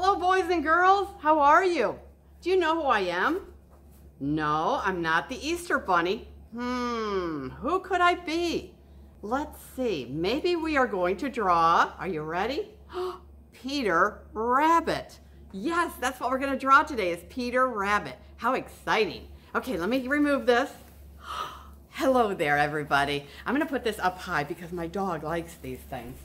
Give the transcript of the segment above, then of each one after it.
Hello, boys and girls. How are you? Do you know who I am? No, I'm not the Easter Bunny. Who could I be? Let's see. Maybe we are going to draw, are you ready? Peter Rabbit. Yes, that's what we're going to draw today is Peter Rabbit. How exciting. Okay, let me remove this. Hello there, everybody. I'm going to put this up high because my dog likes these things.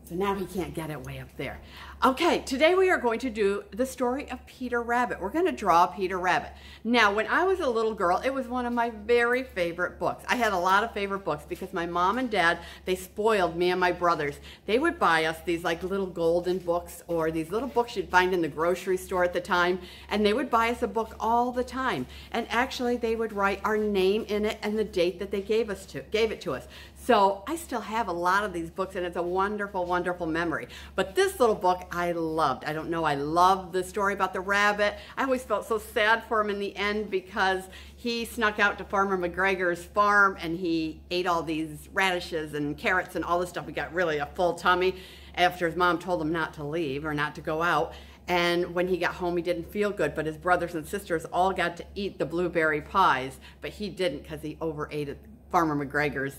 So now he can't get it way up there. Okay, today we are going to do the story of Peter Rabbit. We're going to draw Peter Rabbit. Now, when I was a little girl, it was one of my very favorite books. I had a lot of favorite books because my mom and dad, they spoiled me and my brothers. They would buy us these like little golden books or these little books you'd find in the grocery store at the time, and they would buy us a book all the time. And actually, they would write our name in it and the date that they gave it to us. So I still have a lot of these books, and it's a wonderful, wonderful memory. But this little book I loved. I don't know, I loved the story about the rabbit. I always felt so sad for him in the end because he snuck out to Farmer McGregor's farm and he ate all these radishes and carrots and all this stuff. He got really a full tummy after his mom told him not to leave or not to go out. And when he got home, he didn't feel good, but his brothers and sisters all got to eat the blueberry pies, but he didn't because he overate at Farmer McGregor's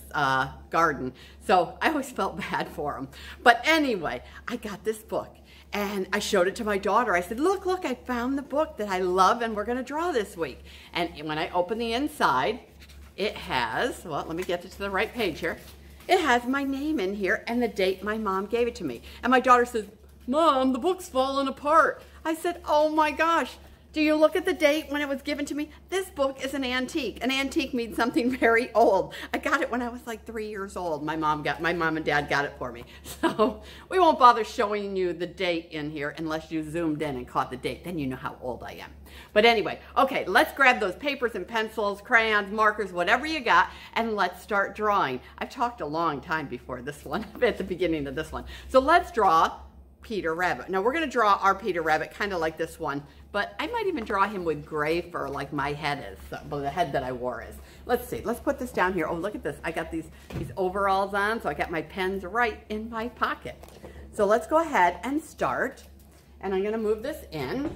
garden. So I always felt bad for him. But anyway, I got this book and I showed it to my daughter. I said, look, I found the book that I love and we're going to draw this week. And when I open the inside, it has, well, let me get it to the right page here. It has my name in here and the date my mom gave it to me. And my daughter says, Mom, the book's falling apart. I said, oh my gosh. Do you look at the date when it was given to me? This book is an antique. An antique means something very old. I got it when I was like 3 years old. My mom and dad got it for me. So we won't bother showing you the date in here unless you zoomed in and caught the date. Then you know how old I am. But anyway, okay, let's grab those papers and pencils, crayons, markers, whatever you got, and let's start drawing. I've talked a long time before this one, at the beginning of this one. So let's draw Peter Rabbit. Now we're going to draw our Peter Rabbit kind of like this one, but I might even draw him with gray fur like my head is, well, the head that I wore is. Let's see, let's put this down here. Oh, look at this. I got these overalls on, so I got my pens right in my pocket. So let's go ahead and start, and I'm going to move this in.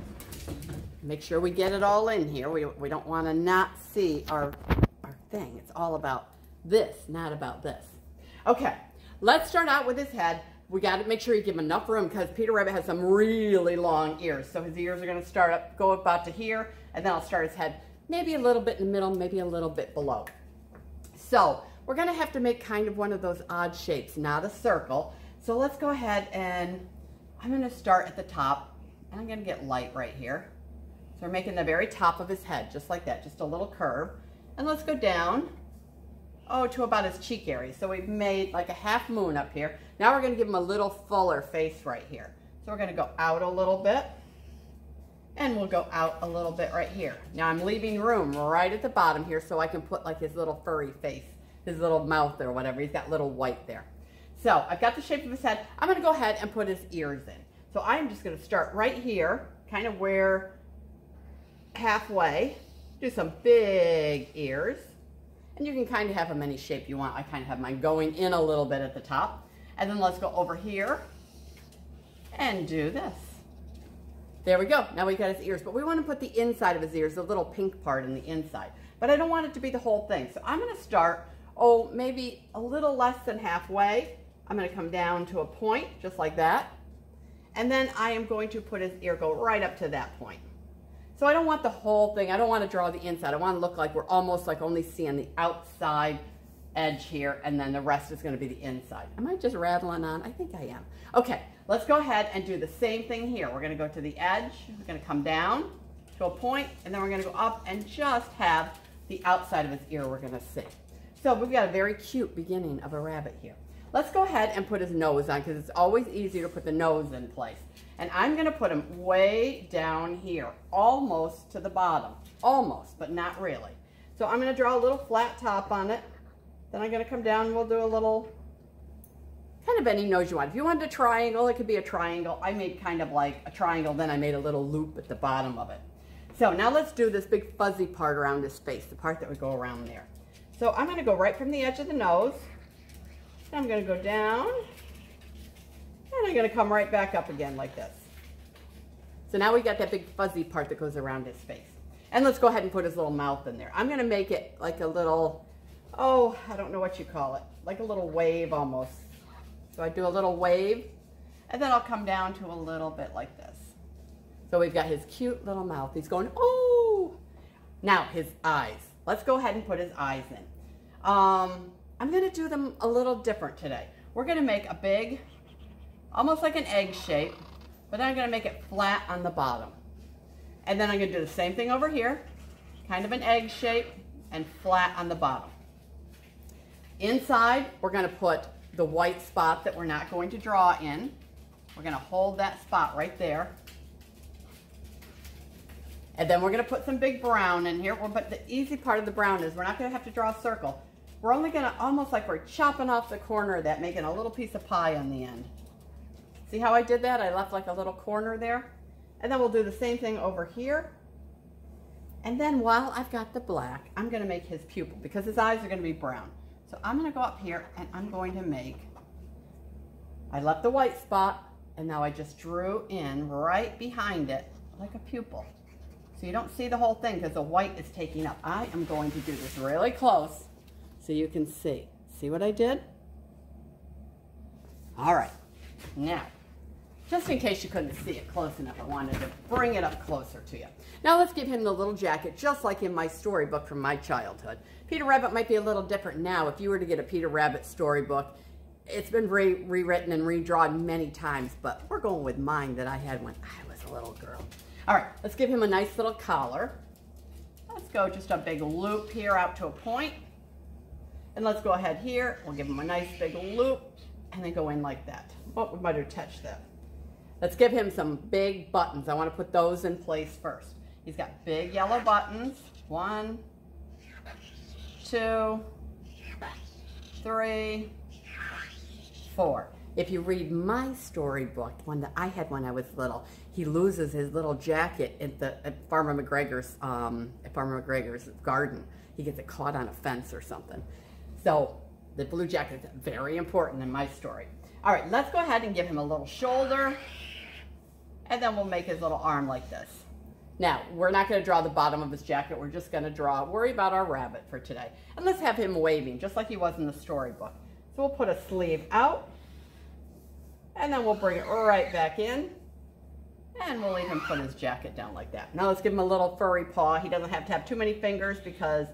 Make sure we get it all in here. We don't want to not see our thing. It's all about this, not about this. Okay, let's start out with his head. We got to make sure you give him enough room because Peter Rabbit has some really long ears. So his ears are going to go about to here, and then I'll start his head maybe a little bit in the middle, maybe a little bit below. So we're going to have to make kind of one of those odd shapes, not a circle. So let's go ahead and I'm going to start at the top, and I'm going to get light right here. So we're making the very top of his head, just like that, just a little curve. And let's go down. Oh, to about his cheek area. So we've made like a half moon up here. Now we're going to give him a little fuller face right here. So we're going to go out a little bit. And we'll go out a little bit right here. Now I'm leaving room right at the bottom here so I can put like his little furry face, his little mouth or whatever. He's got little white there. So I've got the shape of his head. I'm going to go ahead and put his ears in. So I'm just going to start right here, kind of where halfway. Do some big ears. And you can kind of have them any shape you want. I kind of have mine going in a little bit at the top. And then let's go over here and do this. There we go. Now we got his ears, but we want to put the inside of his ears, the little pink part in the inside. But I don't want it to be the whole thing. So I'm going to start, maybe a little less than halfway. I'm going to come down to a point, just like that. And then I am going to put his ear, go right up to that point. So I don't want the whole thing. I don't want to draw the inside. I want to look like we're almost like only seeing the outside edge here, and then the rest is going to be the inside. Am I just rattling on? I think I am. Okay, let's go ahead and do the same thing here. We're going to go to the edge. We're going to come down to a point, and then we're going to go up and just have the outside of his ear we're going to see. So we've got a very cute beginning of a rabbit here. Let's go ahead and put his nose on because it's always easier to put the nose in place. And I'm going to put him way down here, almost to the bottom. Almost, but not really. So I'm going to draw a little flat top on it. Then I'm going to come down and we'll do a little, kind of any nose you want. If you wanted a triangle, it could be a triangle. I made kind of like a triangle, then I made a little loop at the bottom of it. So now let's do this big fuzzy part around his face, the part that would go around there. So I'm going to go right from the edge of the nose. I'm going to go down, and I'm going to come right back up again like this. So now we got that big fuzzy part that goes around his face. And let's go ahead and put his little mouth in there. I'm gonna make it like a little, oh, I don't know what you call it, like a little wave almost. So I do a little wave, and then I'll come down to a little bit like this. So we've got his cute little mouth. He's going, oh! Now his eyes. Let's go ahead and put his eyes in. I'm gonna do them a little different today. We're gonna make a big, almost like an egg shape, but then I'm gonna make it flat on the bottom. And then I'm gonna do the same thing over here, kind of an egg shape and flat on the bottom. Inside, we're gonna put the white spot that we're not going to draw in. We're gonna hold that spot right there. And then we're gonna put some big brown in here. But the easy part of the brown is we're not gonna have to draw a circle. We're only gonna, almost like we're chopping off the corner of that, making a little piece of pie on the end. See how I did that? I left like a little corner there. And then we'll do the same thing over here. And then while I've got the black, I'm gonna make his pupil because his eyes are gonna be brown. So I'm gonna go up here and I'm going to make, I left the white spot and now I just drew in right behind it like a pupil. So you don't see the whole thing because the white is taking up. I am going to do this really close so you can see. See what I did? All right, now, just in case you couldn't see it close enough, I wanted to bring it up closer to you. Now let's give him the little jacket, just like in my storybook from my childhood. Peter Rabbit might be a little different now. If you were to get a Peter Rabbit storybook, it's been rewritten and redrawn many times, but we're going with mine that I had when I was a little girl. All right, let's give him a nice little collar. Let's go just a big loop here out to a point. And let's go ahead here. We'll give him a nice big loop and then go in like that. Oh, we might have touched that. Let's give him some big buttons. I want to put those in place first. He's got big yellow buttons. 1, 2, 3, 4. If you read my storybook, one that I had when I was little, he loses his little jacket at Farmer McGregor's garden. He gets it caught on a fence or something. So the blue jacket is very important in my story. All right, let's go ahead and give him a little shoulder, and then we'll make his little arm like this. Now, we're not going to draw the bottom of his jacket. We're just going to worry about our rabbit for today. And let's have him waving, just like he was in the storybook. So we'll put a sleeve out, and then we'll bring it right back in, and we'll leave him put his jacket down like that. Now let's give him a little furry paw. He doesn't have to have too many fingers because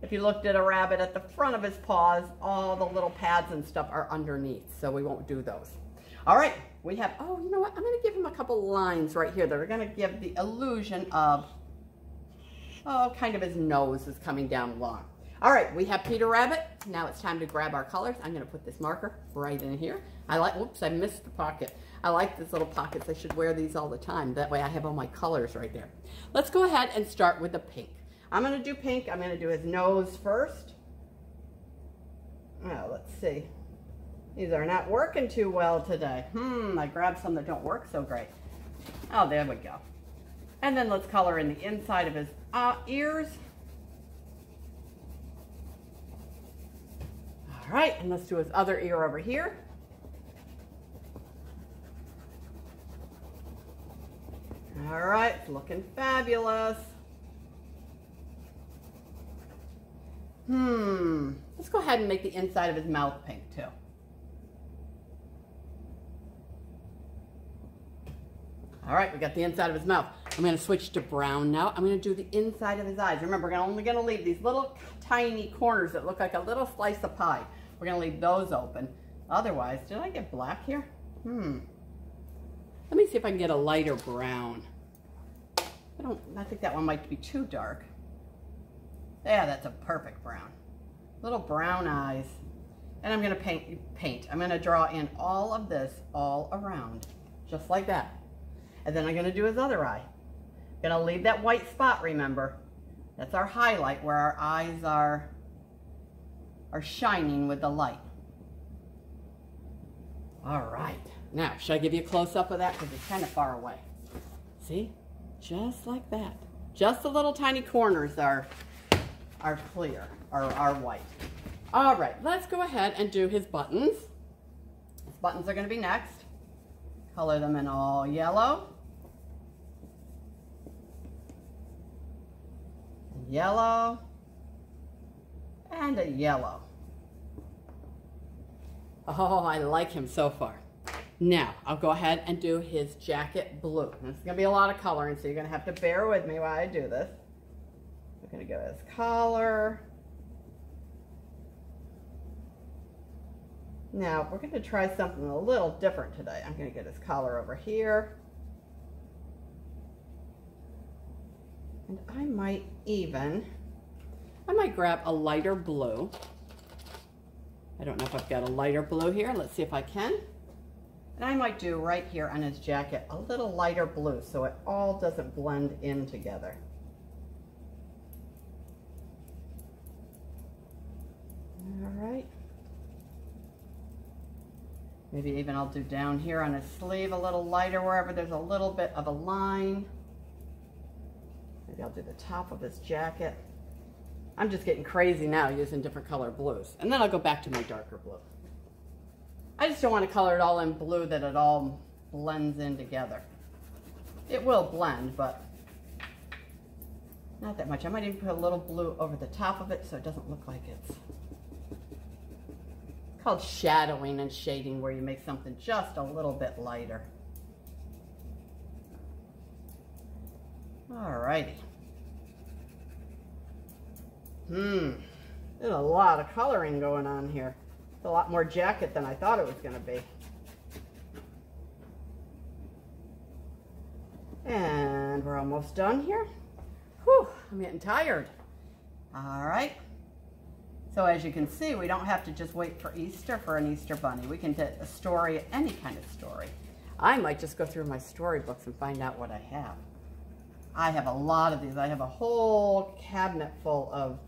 if you looked at a rabbit at the front of his paws, all the little pads and stuff are underneath, so we won't do those. All right, we have, oh, you know what? I'm gonna give him a couple lines right here that are gonna give the illusion of, oh, kind of his nose is coming down long. All right, we have Peter Rabbit. Now it's time to grab our colors. I'm gonna put this marker right in here. Whoops, I missed the pocket. I like these little pockets. I should wear these all the time. That way I have all my colors right there. Let's go ahead and start with the pink. I'm gonna do pink. I'm gonna do his nose first. Now, let's see. These are not working too well today. I grabbed some that don't work so great. Oh, there we go. And then let's color in the inside of his ears. All right, and let's do his other ear over here. All right, it's looking fabulous. Let's go ahead and make the inside of his mouth pink too. All right, we got the inside of his mouth. I'm gonna switch to brown now. I'm gonna do the inside of his eyes. Remember, we're only gonna leave these little tiny corners that look like a little slice of pie. We're gonna leave those open. Otherwise, did I get black here? Let me see if I can get a lighter brown. I think that one might be too dark. Yeah, that's a perfect brown. Little brown eyes. And I'm gonna paint. I'm gonna draw in all of this all around, just like that. And then I'm gonna do his other eye. Gonna leave that white spot, remember. That's our highlight where our eyes are shining with the light. All right. Now, should I give you a close-up of that? Because it's kind of far away. See? Just like that. Just the little tiny corners are clear, are white. All right, let's go ahead and do his buttons. His buttons are going to be next. Color them in all yellow. yellow, and a yellow. Oh, I like him so far. Now, I'll go ahead and do his jacket blue. This is going to be a lot of coloring, so you're going to have to bear with me while I do this. I'm going to go his collar. Now, we're going to try something a little different today. I'm going to get his collar over here. And I might grab a lighter blue. I don't know if I've got a lighter blue here. Let's see if I can. And I might do right here on his jacket a little lighter blue so it all doesn't blend in together. All right. Maybe even I'll do down here on his sleeve a little lighter wherever there's a little bit of a line. Maybe I'll do the top of his jacket. I'm just getting crazy now using different color blues. And then I'll go back to my darker blue. I just don't want to color it all in blue that it all blends in together. It will blend, but not that much. I might even put a little blue over the top of it so it doesn't look like it's called shadowing and shading, where you make something just a little bit lighter. Alrighty. There's a lot of coloring going on here. It's a lot more jacket than I thought it was going to be. And we're almost done here. Whew, I'm getting tired. All right. So as you can see, we don't have to just wait for Easter for an Easter bunny. We can do a story, any kind of story. I might just go through my storybooks and find out what I have. I have a lot of these. I have a whole cabinet full of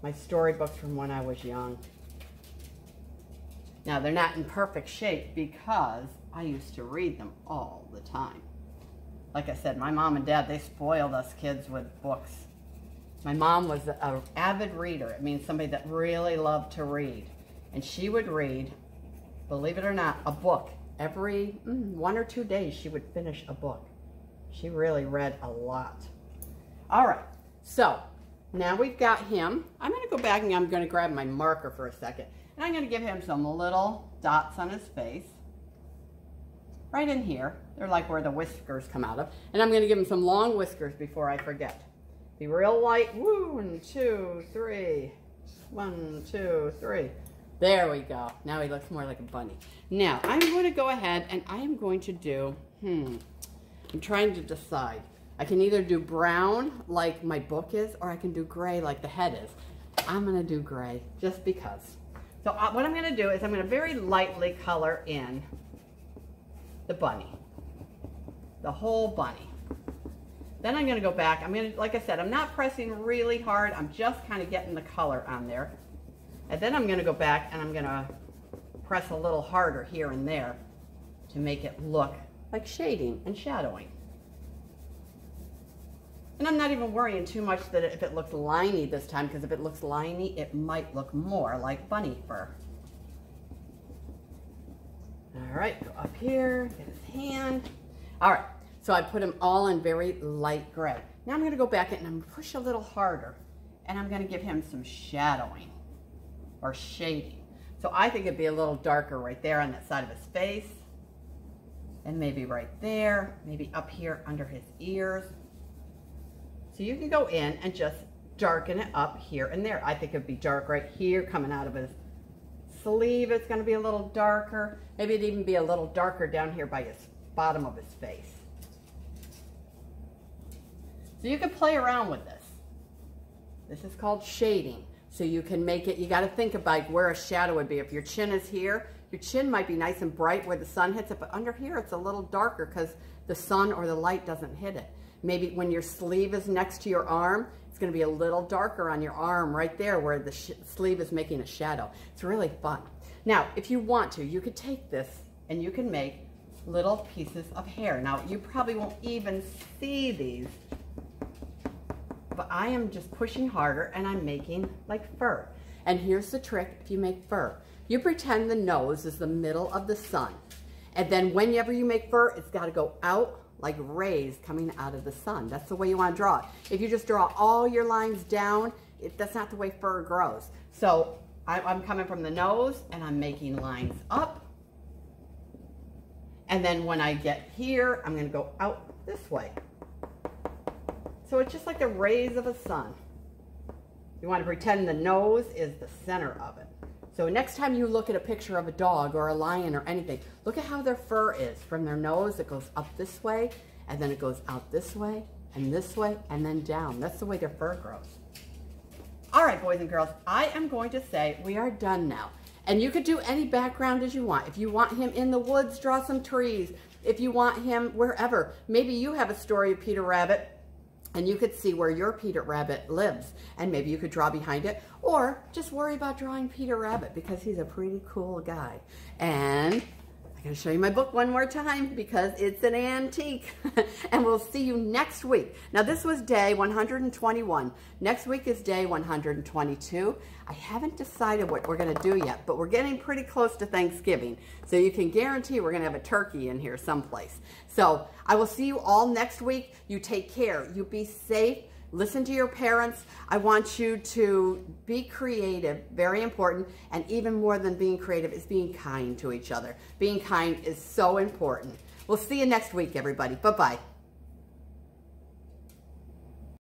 my storybooks from when I was young. Now, they're not in perfect shape because I used to read them all the time. Like I said, my mom and dad, they spoiled us kids with books. My mom was an avid reader. It means somebody that really loved to read. And she would read, believe it or not, a book. Every 1 or 2 days, she would finish a book. She really read a lot. All right, so now we've got him. I'm going to go back and I'm going to grab my marker for a second. And I'm going to give him some little dots on his face. Right in here. They're like where the whiskers come out of. And I'm going to give him some long whiskers before I forget. Be real light. 1, 2, 3. 1, 2, 3. There we go. Now he looks more like a bunny. Now, I'm going to go ahead and I am going to do, I'm trying to decide. I can either do brown like my book is, or I can do gray like the head is. I'm going to do gray just because. So what I'm going to do is I'm going to very lightly color in the bunny, the whole bunny. Then I'm going to go back. I'm going to, like I said, I'm not pressing really hard. I'm just kind of getting the color on there. And then I'm going to go back and I'm going to press a little harder here and there to make it look like shading and shadowing. And I'm not even worrying too much that if it looks liney this time, because if it looks liney, it might look more like bunny fur. All right, go up here, get his hand. All right, so I put them all in very light gray. Now I'm going to go back and I'm going to push a little harder, and I'm going to give him some shadowing or shading. So I think it'd be a little darker right there on that side of his face, and maybe right there, maybe up here under his ears. So you can go in and just darken it up here and there. I think it'd be dark right here coming out of his sleeve. It's going to be a little darker. Maybe it'd even be a little darker down here by his bottom of his face. So you can play around with this. This is called shading. So you can make it, you got to think about where a shadow would be. If your chin is here, your chin might be nice and bright where the sun hits it, but under here it's a little darker because the sun or the light doesn't hit it. Maybe when your sleeve is next to your arm, it's going to be a little darker on your arm right there where the sleeve is making a shadow. It's really fun. Now, if you want to, you could take this and you can make little pieces of hair. Now, you probably won't even see these, but I am just pushing harder and I'm making like fur. And here's the trick if you make fur. You pretend the nose is the middle of the sun. And then whenever you make fur, it's got to go out like rays coming out of the sun. That's the way you want to draw it. If you just draw all your lines down, that's not the way fur grows. So I'm coming from the nose and I'm making lines up. And then when I get here, I'm going to go out this way. So it's just like the rays of a sun. You want to pretend the nose is the center of it. So next time you look at a picture of a dog or a lion or anything, look at how their fur is. From their nose, it goes up this way, and then it goes out this way, and then down. That's the way their fur grows. All right, boys and girls, I am going to say we are done now. And you could do any background as you want. If you want him in the woods, draw some trees. If you want him wherever. Maybe you have a story of Peter Rabbit, and you could see where your Peter Rabbit lives, and maybe you could draw behind it, or just worry about drawing Peter Rabbit because he's a pretty cool guy. And I'm going to show you my book one more time because it's an antique. And we'll see you next week. Now this was day 121. Next week is day 122. I haven't decided what we're going to do yet, but we're getting pretty close to Thanksgiving. So you can guarantee we're going to have a turkey in here someplace. So I will see you all next week. You take care. You be safe. Listen to your parents. I want you to be creative, very important, and even more than being creative is being kind to each other. Being kind is so important. We'll see you next week, everybody. Bye-bye.